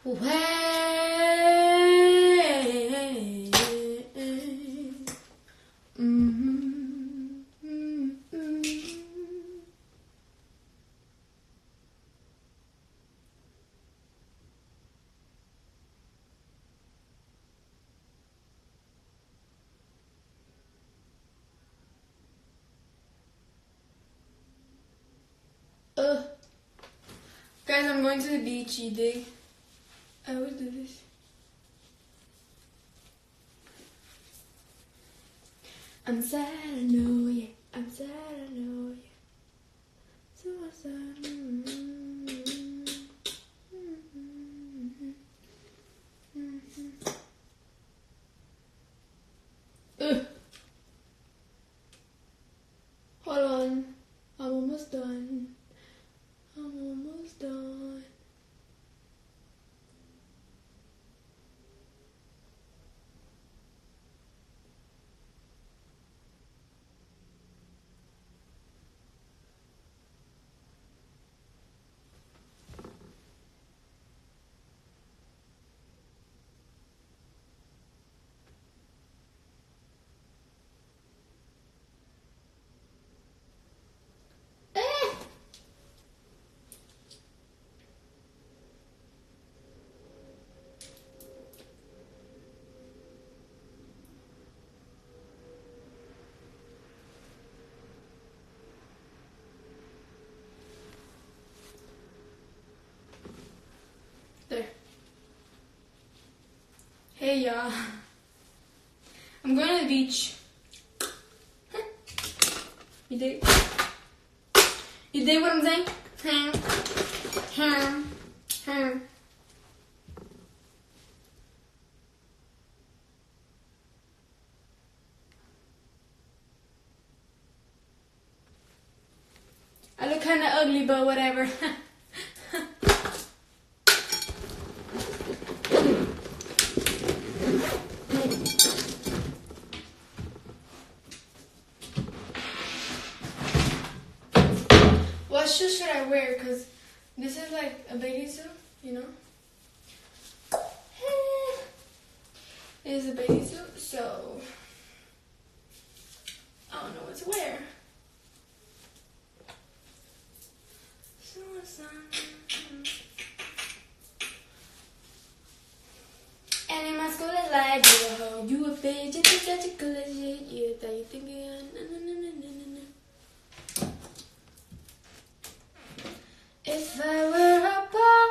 Way. Guys, I'm going to the beach, you dig? I will do this. I'm sad, I know, yeah. I'm sad, I know, yeah. So sad. Hold on. I'm almost done. I'm almost done. There. Hey y'all. I'm going to the beach. You dig? You dig what I'm saying? I look kind of ugly, but whatever. What shoes should I wear? Because this is like a bathing suit, you know? It is a bathing suit, so I don't know what to wear. And in my school it's like, you a bitch, you think that you cool as shit, you thought you thinking, no. If I were a boy,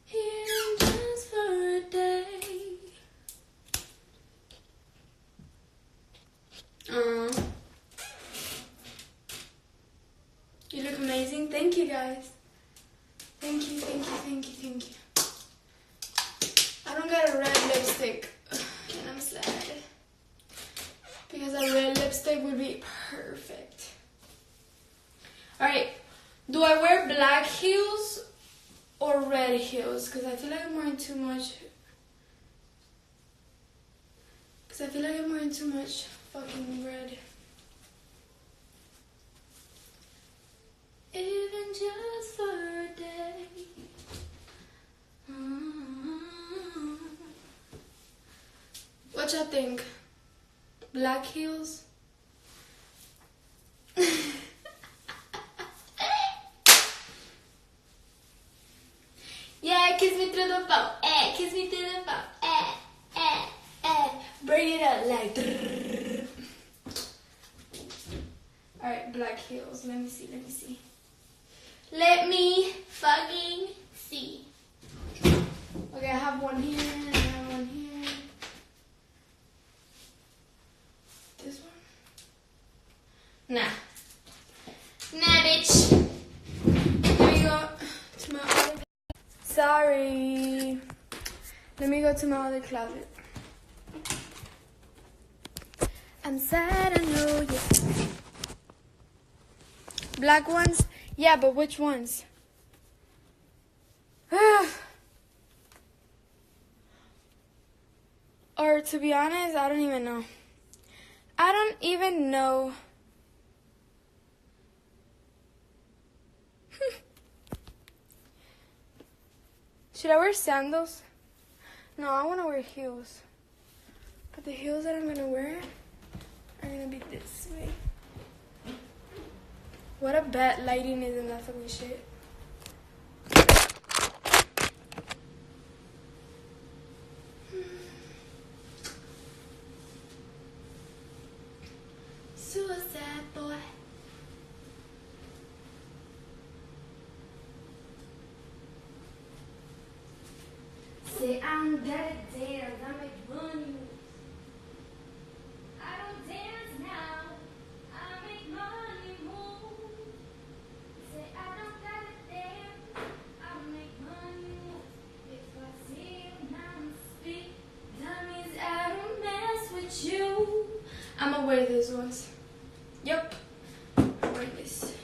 here just for a day. You look amazing. Thank you, guys. Thank you. I don't got a red lipstick, and I'm sad. Because a red lipstick would be perfect. Alright, do I wear black heels or red heels? Because I feel like I'm wearing too much. Fucking red. Even just for a day. What y'all think? Black heels? Yeah, kiss me through the phone. Kiss me through the phone. Bring it up like. Alright, black heels. Let me see. Let me fucking see. Okay, I have one here and I have one here. This one? Nah, bitch. Let me go to my other. Sorry. Let me go to my other closet. I'm sad, I know you. Black ones? Yeah, but which ones? Or to be honest, I don't even know. Should I wear sandals? No, I want to wear heels. But the heels that I'm going to wear are going to be this way. What a bad lighting is in that fucking shit. Suicide boy. Say I'm gonna dance, I make money. I don't dance now, I make money move. Say I don't gotta dance, I make money move. If I see you now speak, that means I don't mess with you. I'ma wear these ones. Yep, I'll wear this.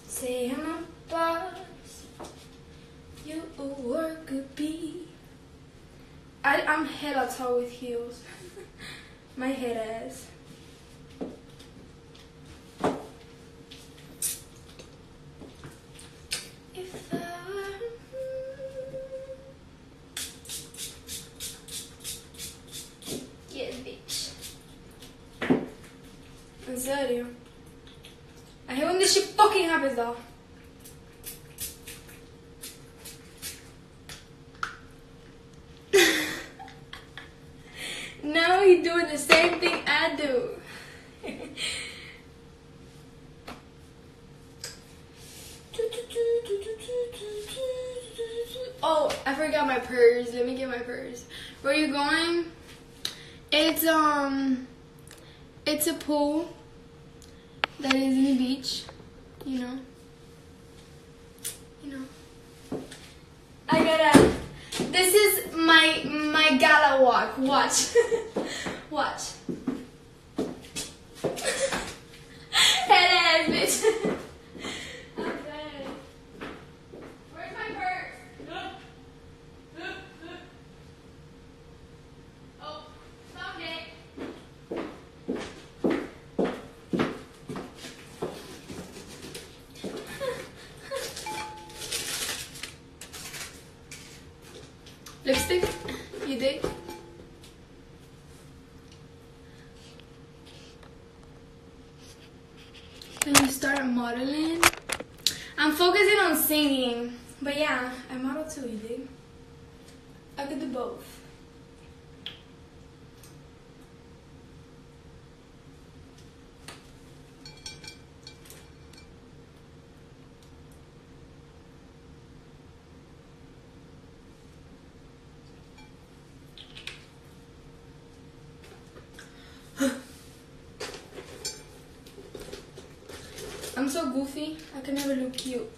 Say I'm a boss. You a worker bee. I'm hella tall with heels. My head ass. If I were yeah, bitch. En serio. I hate when this shit fucking happens though. Now he's doing the same thing I do. Oh, I forgot my purse. Let me get my purse. Where are you going? It's a pool that is in the beach. You know. I gotta. This is my gala walk. Watch. Watch. Head ass bitch. Okay. Where's my purse? Oh, found it. Lipstick? You did? Then you start modeling. I'm focusing on singing. But yeah, I model too, you dig? I could do both. I'm so goofy, I can never look cute.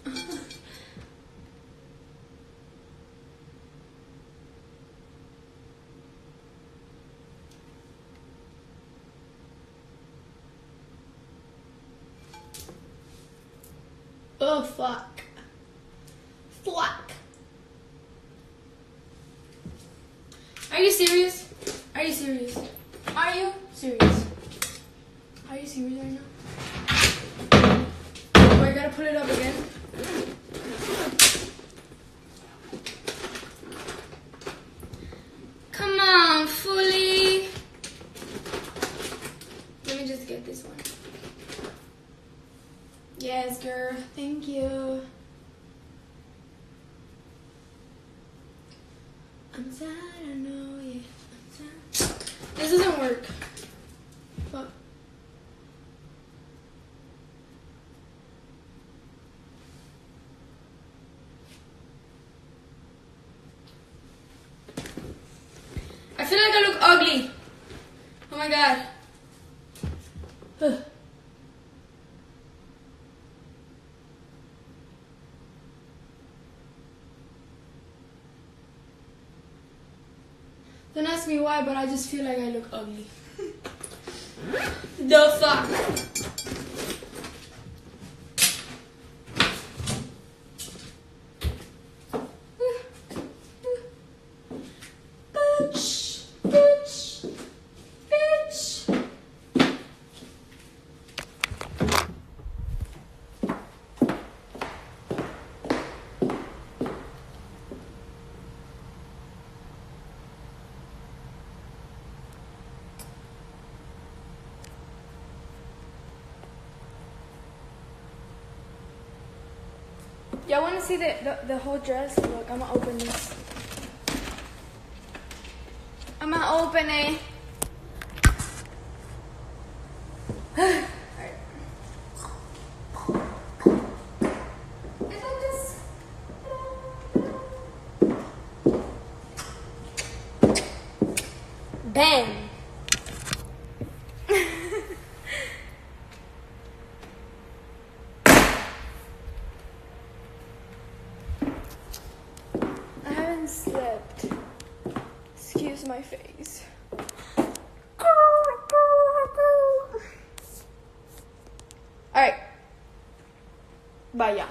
Oh fuck. Fuck. Are you serious? Are you serious? Are you serious? Are you serious right now? Oh, I gotta put it up again. Come on, fully. Let me just get this one. Yes, girl. Thank you. I'm sad, I know, yeah. I'm sad. This doesn't work. Fuck. I feel like I look ugly. Oh my god. Ugh. Don't ask me why, but I just feel like I look ugly. The fuck? Bitch, bitch, bitch. Y'all want to see the whole dress? Look, I'm gonna open this. I'm gonna open it. Bam! I haven't slept. Excuse my face. Alright. Bye, yeah.